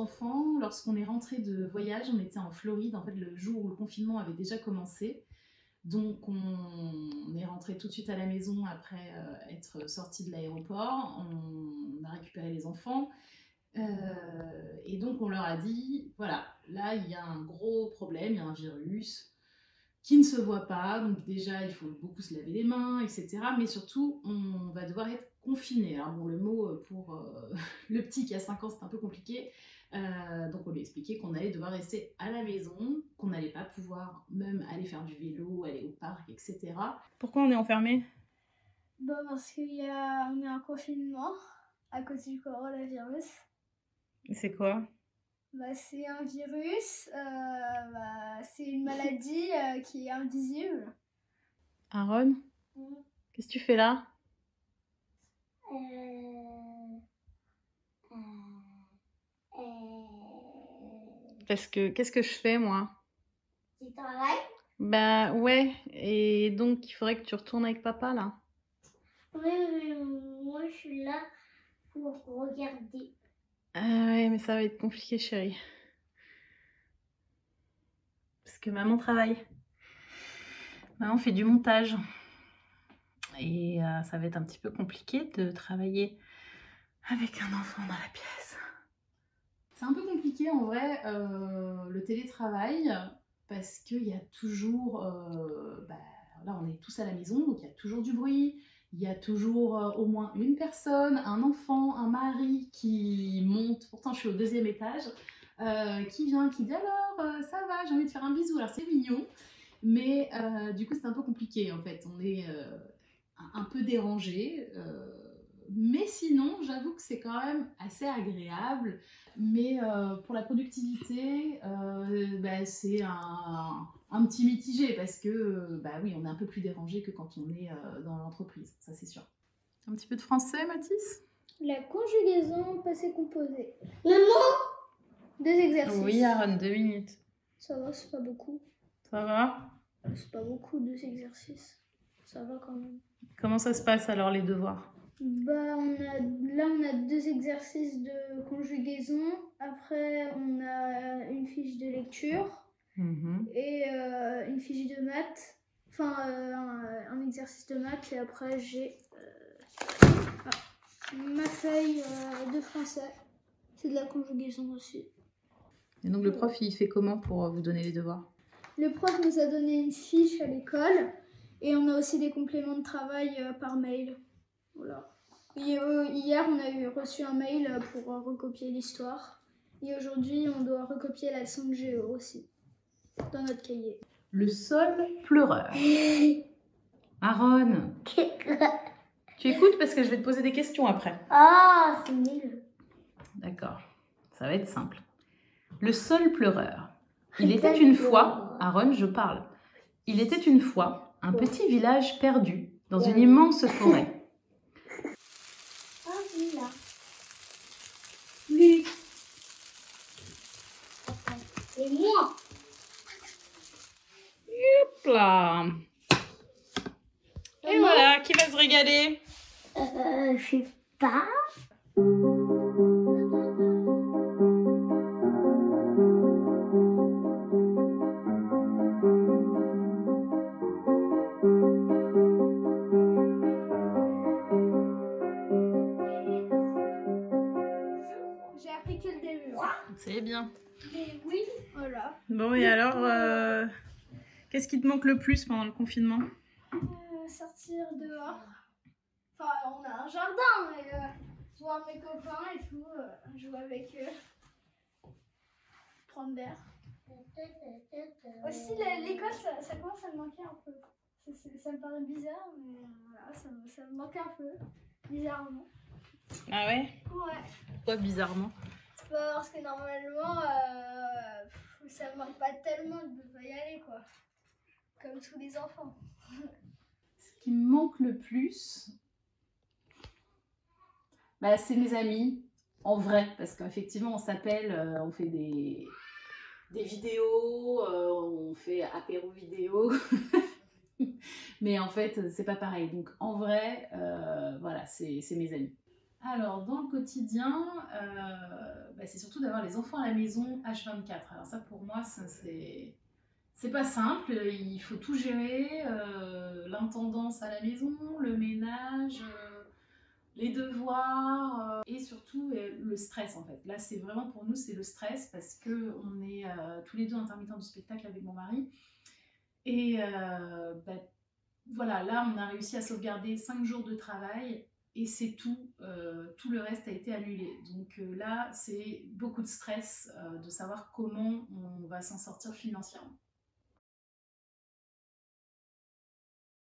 enfants, lorsqu'on est rentré de voyage, on était en Floride, en fait le jour où le confinement avait déjà commencé. Donc on est rentré tout de suite à la maison après être sorti de l'aéroport, on a récupéré les enfants et donc on leur a dit, voilà, là il y a un gros problème, il y a un virus qui ne se voit pas, donc déjà il faut beaucoup se laver les mains, etc. Mais surtout on va devoir être confiné. Alors bon, le mot pour le petit qui a 5 ans c'est un peu compliqué. Donc on lui a expliqué qu'on allait devoir rester à la maison, qu'on n'allait pas pouvoir même aller faire du vélo, aller au parc, etc. Pourquoi on est enfermé? Bah parce qu'on est en confinement à cause du coronavirus. C'est quoi? Bah, c'est un virus, c'est une maladie qui est invisible. Aaron, qu'est-ce que tu fais là? Qu'est-ce que je fais moi? Tu travailles? Bah ouais, et donc il faudrait que tu retournes avec papa là. Oui, mais moi je suis là pour regarder. Ah ouais, mais ça va être compliqué chérie. Parce que maman travaille. Maman fait du montage. Et ça va être un petit peu compliqué de travailler avec un enfant dans la pièce. C'est un peu compliqué en vrai, le télétravail, parce qu'il y a toujours, là on est tous à la maison, donc il y a toujours du bruit, il y a toujours au moins une personne, un enfant, un mari qui monte, pourtant je suis au 2e étage, qui vient, qui dit alors ça va, j'ai envie de faire un bisou, alors c'est mignon, mais du coup c'est un peu compliqué en fait, on est un peu dérangé. Mais sinon, j'avoue que c'est quand même assez agréable. Mais pour la productivité, c'est un petit mitigé parce que, oui, on est un peu plus dérangé que quand on est dans l'entreprise, ça c'est sûr. Un petit peu de français, Mathis? La conjugaison passé composé. Maman! 2 exercices. Oui, Aaron, 2 minutes. Ça va, c'est pas beaucoup. Ça va? C'est pas beaucoup, 2 exercices. Ça va quand même. Comment ça se passe alors les devoirs? Bah, on a 2 exercices de conjugaison. Après, on a une fiche de lecture et une fiche de maths. Enfin, un exercice de maths. Et après, j'ai ma feuille de français. C'est de la conjugaison aussi. Et donc le prof, il fait comment pour vous donner les devoirs? Le prof nous a donné une fiche à l'école. Et on a aussi des compléments de travail par mail. Voilà. Hier, on a reçu un mail pour recopier l'histoire. Et aujourd'hui, on doit recopier la leçon de géo aussi, dans notre cahier. Le sol pleureur. Aaron, tu écoutes parce que je vais te poser des questions après. Ah, c'est nul. D'accord, ça va être simple. Le sol pleureur. Il était une fois, Aaron, je parle. Il était une fois un petit village perdu dans une immense forêt. Ah, oui, là. Oui. C'est moi. Hop là. Et voilà, qui va se régaler? Je sais pas. J'ai appris que le début. C'est bien. Mais oui, voilà. Bon, et alors, qu'est-ce qui te manque le plus pendant le confinement? Sortir dehors. Enfin, on a un jardin, mais voir mes copains et tout, jouer avec eux, prendre l'air. Aussi, l'école, ça commence à me manquer un peu. Ça me paraît bizarre, mais voilà, ça me manque un peu, bizarrement. Ah ouais? Ouais. Pourquoi bizarrement? Parce que normalement, ça me manque pas tellement de pas y aller, quoi. Comme tous les enfants. Ce qui me manque le plus, c'est mes amis, en vrai, parce qu'effectivement on s'appelle, on fait des vidéos, on fait apéro vidéo, mais en fait c'est pas pareil. Donc en vrai, voilà, c'est mes amis. Alors, dans le quotidien, c'est surtout d'avoir les enfants à la maison H24. Alors ça, pour moi, c'est pas simple. Il faut tout gérer, l'intendance à la maison, le ménage, les devoirs, et surtout le stress, en fait. Là, c'est vraiment, pour nous, c'est le stress parce qu'on est tous les deux intermittents du spectacle avec mon mari. Et voilà, là, on a réussi à sauvegarder 5 jours de travail et c'est tout. Tout le reste a été annulé. Donc là, c'est beaucoup de stress de savoir comment on va s'en sortir financièrement.